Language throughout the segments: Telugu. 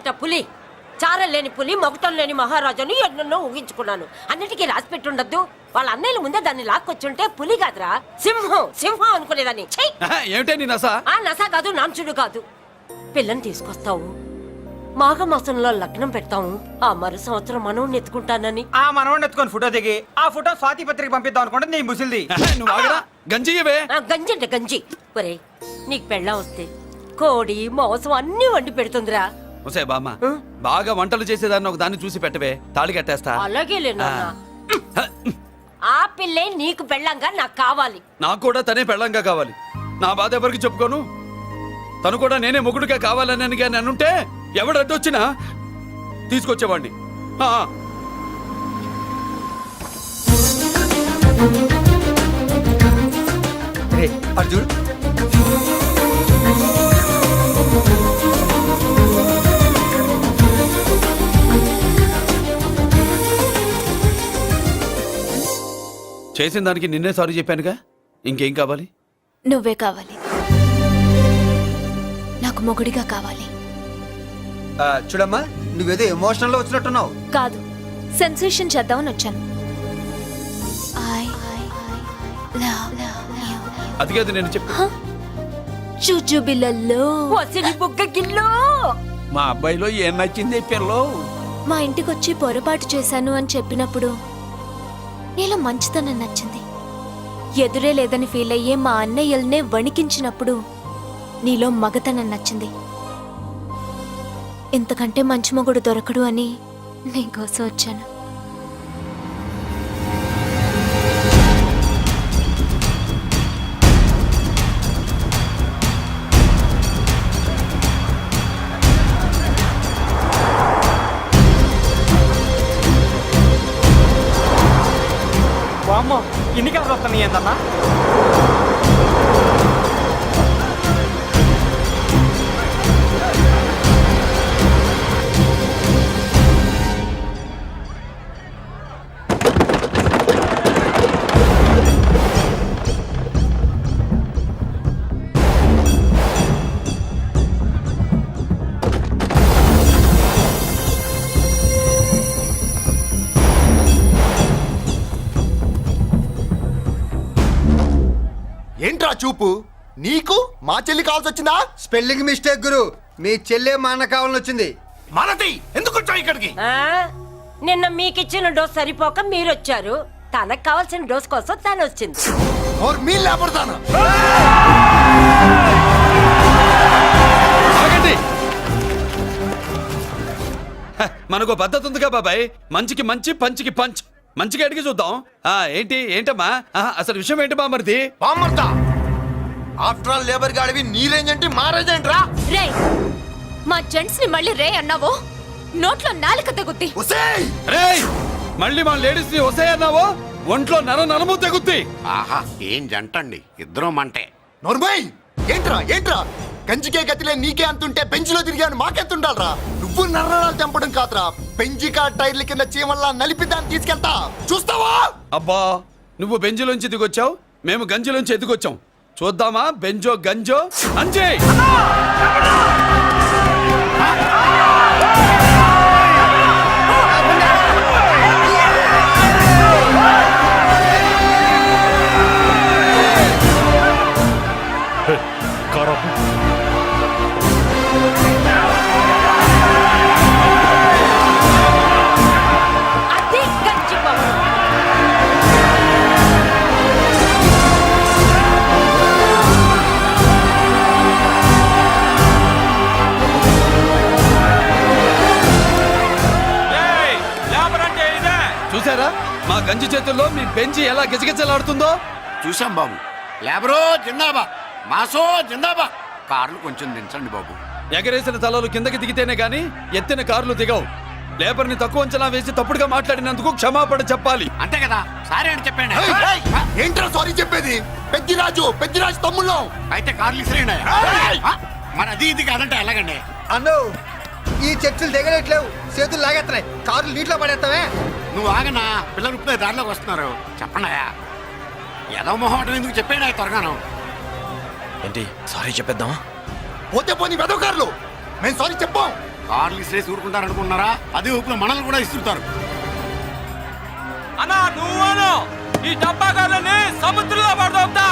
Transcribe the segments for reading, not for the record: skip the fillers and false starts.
ఏమిటా పులి? చారం లేని పులి, మొగటం లేని మహారాజుని ఎన్నెన్నో ఊహించుకున్నాను. అన్నిటికీ రాసి పెట్టుండద్దు. వాళ్ళ అన్నయ్యల ముందే దాన్ని లాక్కొచ్చుంటే పులి కాదురా, సింహం సింహం అనుకునేదాన్ని. ఏమిటే నీ నస? ఆ నస కాదు, నాంచుడు కాదు. పిల్లని తీసుకొస్తావు, మాఘమాసంలో లగ్నం పెడతాము. ఆ మరు సంవత్సరం మనవుని ఎత్తుకుంటానని. ఆ మనవడిని ఎత్తుకొని ఫోటో దిగి ఆ ఫోటో స్వాతి పత్రిక పంపిద్దాం అనుకుంటే నీ ముసిల్ది. నువ్వు ఆగరా, గంజియవే. గంజి అంటే గంజి. ఒరే, నీకు పెళ్ళం వస్తే కోడి మాంసం అన్ని వండి పెడుతుందిరా. ఒసే బామ్మ, బాగా వంటలు చేసేదాన్ని ఒక దాన్ని చూసి పెట్టవే, తాళి కట్టేస్తా. అలాగే లేనా? ఆ పిల్లే నీకు పెళ్ళంగా నాకు కావాలి. నాకు కూడా తనే పెళ్ళంగా కావాలి. నా బాధ ఎవరికి చెప్పుకోను. తను కూడా నేనే మొగుడుగా కావాలని కానీ అనుంటే ఎవడు అడ్డొచ్చినా తీసుకొచ్చేవాడిని. అర్జున్ చేసిన దానికి నిన్నే సారీ చెప్పానుగా, ఇంకేం కావాలి? నువ్వే కావాలి. నాకు మొగుడిగా కావాలి. చూడమ్మా, నువ్వేదో ఎమోషనల్ లో వచ్చినట్టున్నావు. కాదు, సెన్సేషన్ చేద్దామని వచ్చాను. అది కాదు నేను చెప్పు. చుజుబిల్లల్లో వసిని బుగ్గ గిల్లో. మా అబ్బాయిలో ఏం నచ్చింది పిల్లో? మా ఇంటికొచ్చి పొరపాటు చేశాను అని చెప్పినప్పుడు నీలో మంచితనం నచ్చింది. ఎదురే లేదని ఫీల్ అయ్యే మా అన్నయ్యల్నే వణికించినప్పుడు నీలో మగతనం నచ్చింది. ఇంతకంటే మంచి మొగుడు దొరకడు అని నీకోసం వచ్చాను. వామ్మో, ఇన్ని కలర్ వస్తున్నాయి ఏందన్నా? ఏంట్రా చూపు? నీకు మా చెల్లి కావాల్సి వచ్చిందా? స్పెల్లింగ్ మిస్టేక్ గురు. మీ చెల్లె మా అన్న కావాలని వచ్చింది. మనది ఎందుకు వచ్చావు ఇక్కడికి? నిన్న మీకిచ్చిన డోస్ సరిపోక మీరొచ్చారు. తనకు కావాల్సిన డోస్ కోసం తను వచ్చింది. మీ లేపడతాను. మనకు పద్ధతి ఉందిగా బాబాయ్. మంచికి మంచి, పంచికి పంచ్. మంచిగా అడిగి చూద్దాం. ఏంటమ్మా అసలు విషయం ఏంటి బామర్ది? బామ్మర్దా, ఆఫ్టర్ ఆల్ లేబర్ గాడివి నీ రేంజ్ ఏంటి, మా రేంజ్ ఏంట్రా? రే, మా జెంట్స్ ని మళ్ళీ రే అన్నావో నోట్లో నాలుక తెగుద్ది. రేయ్, మళ్ళీ మా లేడీస్ ని వసే అన్నావో ఒంట్లో నరము తెగుద్ది. ఆహా, ఏం జంటండి, ఇద్దరం మంటే. నోర్మై, ఏంట్రా ఏంట్రా? గంజికే గతిలే నీకే అంతుంటే బెంచ్లో తిరిగాను మాకెంతుండాలరా? నువ్వు నర్రాలు తెంపడం కాదురా, బెంజికా టైర్ల కింద చీమల్లా నలిపి దాన్ని తీసుకెళ్తా, చూస్తావా? అబ్బా, నువ్వు బెంజులోంచి దిగొచ్చావు, మేము గంజిలోంచి ఎదిగొచ్చాం. చూద్దామా బెంజో గంజో అంజే. అది గంజి పవర్. చూసారా మా గంజి చేతుల్లో మీ బెంజి ఎలా గిజగిజలాడుతుందో? చూసాం బాబు. లేబరో జిందాబా, మాసో జిందాబా. కార్లు కొంచెం దించండి బాబు. ఎగరేసిన తలలు కిందకి దిగితేనే గాని ఎత్తిన కార్లు దిగవు. లేబర్ ని తక్కువ అంచనా వేసి తప్పుడుగా మాట్లాడినందుకు క్షమాపణ చెప్పాలి. అంతే కదా, సారీ అని చెప్పండి. ఏంట్రా సారీ చెప్పేది? పెద్దిరాజు తమ్ముళ్ళం. అయితే కార్లు ఇసిరేయండి. మరి అది ఇది కాదంటే ఎలాగండి? అన్నో, ఈ చర్చలు దిగలేట్లేవు, చేతులు లాగేస్తున్నాయి, కార్లు నీటిలో పడేస్తావే. నువ్వు ఆగనా, పిల్లలు ఇప్పుడే దారిలోకి వస్తున్నారు. చెప్పండాయా, ఏదో మొహం ఎందుకు చెప్పండి త్వరగాను. ఏంటి సారీ చెప్పేద్దామా? పోతే పోనీ వెదవ కార్లు, మేము సారీ చెప్పాం. కార్లు ఇసిరేసి ఊరుకుంటారు అనుకున్నారా? అదే ఊపులో మనల్ని కూడా ఇస్తుంటారు. అన్నా నువ్వు ఈ డబ్బాగాలని సముద్రంలో పడదోపుతా.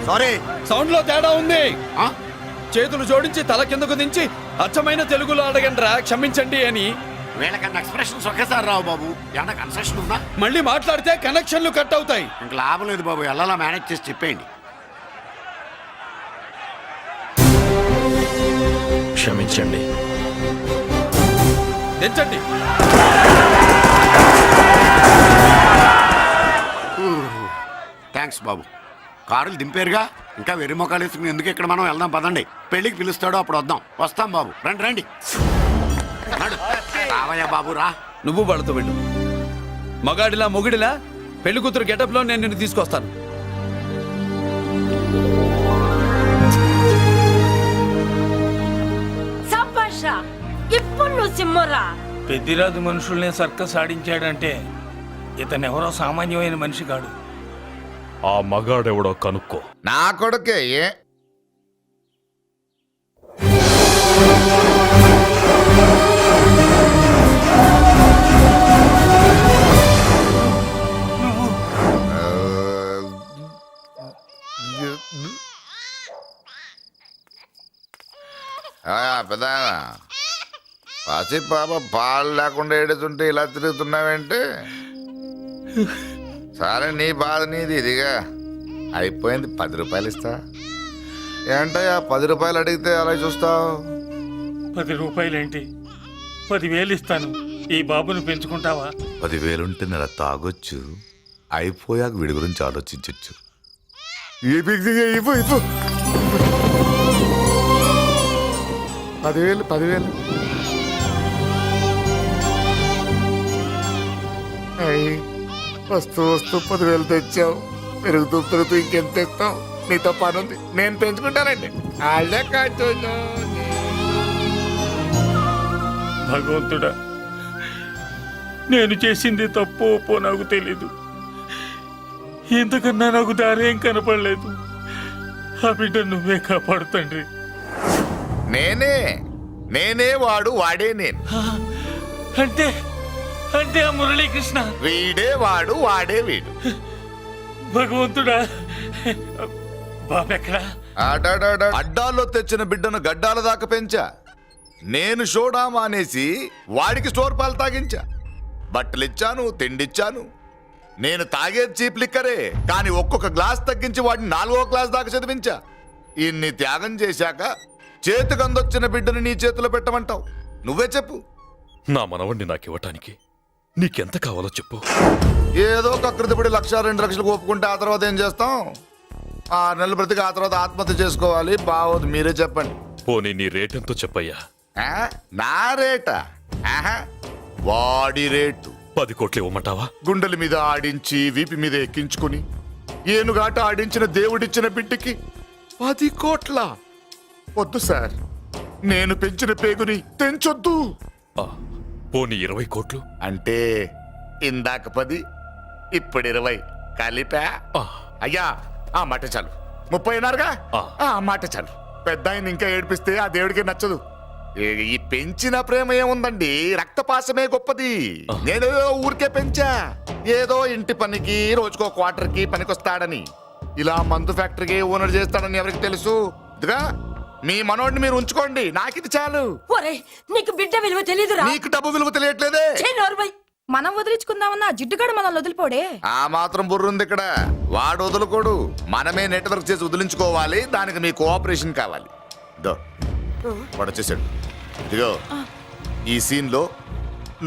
సారీ. సౌండ్ లో తేడా ఉంది. ఆ? చేతులు జోడించి తల కిందకు దించి అచ్చమైన తెలుగులో అడగండిరా క్షమించండి అని. వీళ్ళకన్నా ఎక్స్ప్రెషన్స్ ఒకేసారి రావు బాబు. ఏమన్నా కన్సెషన్ ఉందా? మళ్ళీ మాట్లాడితే కనెక్షన్లు కట్ అవుతాయి. ఇంక లాభం లేదు బాబు, ఎలా మేనేజ్ చేసి చెప్పేయండి. క్షమించండి. తెచ్చండి. థ్యాంక్స్ బాబు. కారులు దింపారుగా, ఇంకా వెర్రి మొక్కలు వేసుకుని ఎందుకు ఇక్కడ మనం వెళ్దాం పదండి. పెళ్ళికి పిలుస్తాడో అప్పుడు వద్దాం. వస్తాం బాబు, రండి రండి. నడు. రావయ్యా బాబు రా. నువ్వు వాళ్ళతో వెళ్ళు. మగాడిలా మొగుడిలా పెళ్లి కూతురు గెటప్ లో నేను నిన్ను తీసుకొస్తాను. సభాషా, ఇప్పుడు నువ్వు సింహరా. పెద్దిరాజు మనుషుల్ని సర్కస్ ఆడించాడంటే ఇతనెవరో సామాన్యమైన మనిషి కాడు. ఆ మగాడెవడో కనుక్కో. నా కొడుకే ఏ పెద్ద పసి పాప పాలు లేకుండా ఏడుతుంటే ఇలా తిరుగుతున్నావేంటి? సరే నీ బాధ నీది, ఇదిగా అయిపోయింది. 10 రూపాయలు ఇస్తా. ఏంటయ్యా 10 రూపాయలు అడిగితే అలా చూస్తావు? 10 రూపాయలేంటి, 10,000 ఇస్తాను. ఈ బాబును పెంచుకుంటావా? 10,000 ఉంటే నెల తాగొచ్చు, అయిపోయాక వీడి గురించి ఆలోచించచ్చు. 10,000 వస్తూ 10,000 తెచ్చావు. పెరుగుతూ ఇంకెంత తెస్తావు? నీతో పని ఉంది, నేను పెంచుకుంటానండి. వాళ్ళే కాదు. భగవంతుడా, నేను చేసింది తప్పు ఒప్పో నాకు తెలీదు. ఇంతకన్నా నాకు దారేం కనపడలేదు. ఆ బిడ్డ నువ్వే కాపాడు తండ్రి. నేనే వాడు, వాడే నేను. అంటే అంటే ఆ మురళీకృష్ణ వీడే వాడు, వాడే వీడు. భగవంతుడా, బాబెక్కడా? అడ్డాల్లో తెచ్చిన బిడ్డను గడ్డాల దాకా పెంచా. నేను షోడా మానేసి వాడికి స్టోర్ పాలు తాగించా. బట్టలిచ్చాను, తిండిచ్చాను. నేను తాగేది చీప్ లిక్కరే, కానీ ఒక్కొక్క గ్లాస్ తగ్గించి వాడిని 4వ క్లాస్ దాకా చదివించా. ఇన్ని త్యాగం చేశాక చేతికి అందొచ్చిన బిడ్డను నీ చేతిలో పెట్టమంటావు? నువ్వే చెప్పు. నా మనవణ్ణి నాకివ్వటానికి నీకెంత కావాలో చెప్పు. ఏదో కకృతిపడి 1,00,000 2 లక్షలకు ఒప్పుకుంటే ఆ తర్వాత ఏం చేస్తాం? 6 నెలలు బ్రతికి ఆ తర్వాత ఆత్మహత్య చేసుకోవాలి. బావోదు, మీరే చెప్పండి. పోనీ నీ రేటెంతో చెప్పయ్యా. నా రేటా? వాడి రేటు 10 కోట్లు ఇవ్వమంటావా? గుండెల మీద ఆడించి వీపి మీద ఎక్కించుకుని ఏనుగాట ఆడించిన దేవుడిచ్చిన బిడ్డకి 10 కోట్ల? వద్దు సార్, నేను పెంచిన పేగుని తెంచొద్దు. ఆ, పోనీ 20 కోట్లు? అంటే ఇందాక 10, ఇప్పుడు 20 కలిపా? ఆ. అయ్యా ఆ మాట చాలు. 30 అన్నారుగా, ఆ. ఆ మాట చాలు. పెద్ద ఆయన ఇంకా ఏడిపిస్తే ఆ దేవుడికి నచ్చదు. ఈ పెంచిన ప్రేమ ఏముందండి, రక్తపాసమే గొప్పది. నేనేదో ఊరికే పెంచా, ఏదో ఇంటి పనికి రోజుకో క్వార్టర్కి పనికొస్తాడని. ఇలా మందు ఫ్యాక్టరీకి ఓనర్ చేస్తాడని ఎవరికి తెలుసు? ఇదిగా మీ మనోడిని మీరు ఉంచుకోండి, నాకిది చాలు. ఒరే, నీకు బిడ్డ విలువ తెలీదురా. నీకు డబ్బు విలువ తెలియట్లేదే. ఛీ, నోర్మై. మనం వదిలించుకుందామన్నా జిడ్డుగాడు మనల్ని వదిలిపోడే. ఆ మాత్రం బుర్రుంది ఇక్కడ. వాడు వదులుకోడు, మనమే నెట్వర్క్ చేసి వదిలించుకోవాలి. దానికి మీ కోఆపరేషన్ కావాలి. దో వాడు వచ్చేసాడు. ఇదిగో ఈ సీన్ లో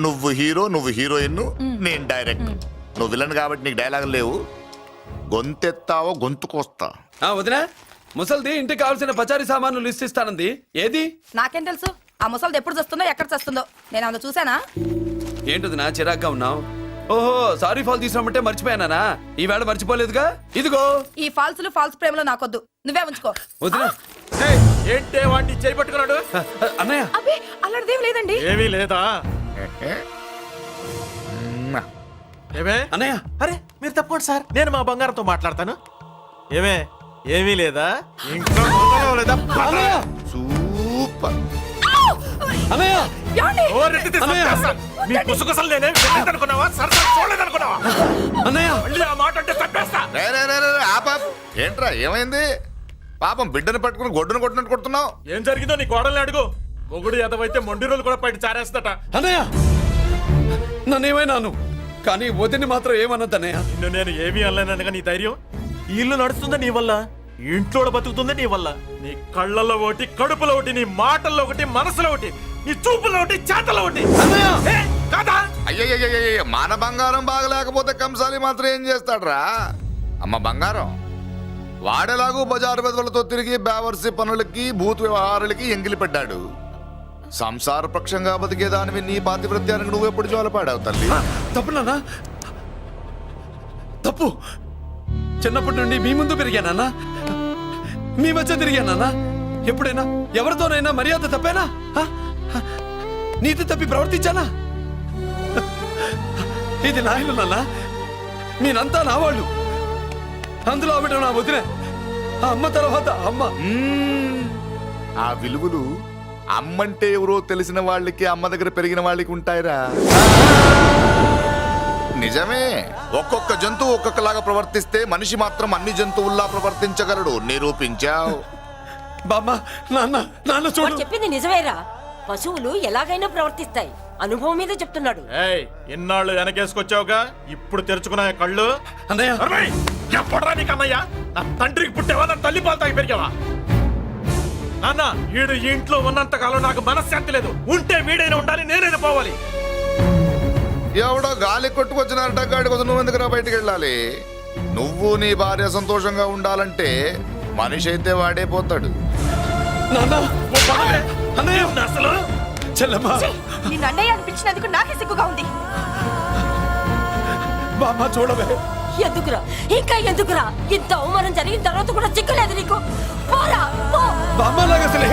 నువ్వు హీరో, నువ్వు హీరోయిన్, నేను డైరెక్టర్. నువ్వు విలన్ కాబట్టి నీకు డైలాగ్ లేవు. గొంతెత్తావో గొంతుకొస్తా. వదినా, ముసల్ది ఇంటికి కావాల్సిన పచారీ సామాన్లు లిస్ట్ ఇస్తానంది. ఏది? నాకేం తెలుసు? ఆ ముసలిది ఎప్పుడు చస్తుందో ఎక్కడ చస్తుందో నేను అందులో చూసానా? ఏంటది నా చిరాగ్గా ఉన్నావు? ఓహో, సారీ ఫాల్ తీసుకురామంటే మర్చిపోయానా? ఈవేళ మర్చిపోలేదుగా. ఇదిగో ఈ ఫాల్స్లు ఫాల్స్ ప్రేమలో నాకొద్దు, నువ్వే ఉంచుకో. వదినా. ఏంటే వాడిని చేయి పట్టుకున్నాడు? అన్నయ్య, అబ్బే అలాంటిదేం లేదండి. ఏమీ లేదా? ఏమే అన్నయ్య, అరే మీరు తప్పకుండా సార్, నేను మా బంగారంతో మాట్లాడతాను. ఏమే ఏమీ లేదా ఇంట్లో మొదలు లేదా అన్నయ్య సూపర్. అన్నయ్య ఓరెత్తి తీసేస్తా. మీ కుసకుసలు నేనే అనుకున్నావా సరసా చూడలేదనుకున్నావా అన్నయ్య మళ్ళీ ఆ మాట అంటే చంపేస్తా. రే, రే, రే, రే, ఆపాప్. ఏంట్రా ఏమైంది? పాపం బిడ్డను పట్టుకుని గొడ్డును కొట్టినట్టు కొడుతున్నావు. ఏం జరిగిందో నీ కోడల్ని అడుగు. మొగుడు ఎదవైతే మొండి రోజులు కూడా బయట చారేస్తట. అన్నయ్య నన్నేమైనాను కానీ వదిని మాత్రం ఏమన్నది అన్నయ్య. నిన్ను నేను ఏమీ అనలేనగా నీ ధైర్యం. ఈ ఇల్లు నడుస్తుందా నీ వల్ల, ఈ ఇంట్లో బతుకుతుందా నీ వల్ల. నీ కళ్ళల్లో ఒకటి, కడుపులో ఒకటి, నీ మాటల్లో ఒకటి, మనసులో ఒకటి, నీ చూపులో ఒకటి, చేతల్లో ఒకటి. ఏ, కాదా? అయ్యయ్యయ్యయ్య, మన బంగారం బాగలేకపోతే కంసాలి మాత్రం ఏం చేస్తాడ్రా? అమ్మ బంగారం వాడేలాగూ బజారు బెదవులతో తిరిగి బేవర్సి పనులకి భూత వ్యవహారాలకి ఎంగిలి పెట్టాడు. సంసార పక్షంగా బతికేదానివి నీ పాతివృత్యానికి నువ్వు ఎప్పుడు జోలపాడావు తల్లి? తప్పు నాన్న తప్పు. చిన్నప్పటి నుండి మీ ముందు పెరిగానన్నా, మీ మధ్య తిరిగానన్నా. ఎప్పుడైనా ఎవరితోనైనా మర్యాద తప్పేనా? నీతి తప్పి ప్రవర్తించానా? ఇది నా ఇల్లు నాన్న, నేనంతా నా వాళ్ళు. అందులో ఆవిడ నా వదిలే, ఆ అమ్మ తర్వాత అమ్మ. ఆ విలువలు అమ్మంటే ఎవరో తెలిసిన వాళ్ళకి, అమ్మ దగ్గర పెరిగిన వాళ్ళకి ఉంటాయిరా. నిజమే, ఒక్కొక్క జంతువు ఒక్కొక్కలాగా ప్రవర్తిస్తే మనిషి మాత్రం అన్ని జంతువుల్లా ప్రవర్తించగలడు. నిరూపించావు. బామ్మ, నాన్న నాన్న చూడు. వాడు చెప్పింది నిజమేరా. పశువులు ఎలాగైనా ప్రవర్తిస్తాయి. అనుభవం మీద చెప్తున్నాడు. ఏయ్, ఇన్నాళ్ళు వెనకేసుకొచ్చావుగా, ఇప్పుడు తెరుచుకున్నా కళ్ళు. అన్నయ్య అరవై! ఎప్పుడురా నీకు అన్నయ్య? నా తండ్రికి పుట్టావా, నా తల్లి పాలు తాగి పెరిగావా? నాన్న, వీడు ఈ ఇంట్లో ఉన్నంత కాలం నాకు మనశ్శాంతి లేదు. ఉంటే వీడైనా ఉండాలి, నేనైనా పోవాలి. ఎవడో గాలి కొట్టుకొచ్చినారట, గాడి కోసం నువ్వు ఎందుకురా బయటికి వెళ్ళాలి? నువ్వు నీ భార్య సంతోషంగా ఉండాలంటే మనిషి అయితే వాడే పోతాడు. నాన్న ఓ పదవే! అన్నయ్య నా అసలు చెల్లమ్మ నిన్ను అన్నయ్య అనిపించినందుకు నాకే సిగ్గుగా ఉంది. బామ్మ చూడవే. ఎందుకురా ఇంకా ఎందుకురా? ఇంత అవమానం జరిగిన తర్వాత కూడా చిక్కలేదు నీకు. పోరా పో. బామ్మ లాగా అసలు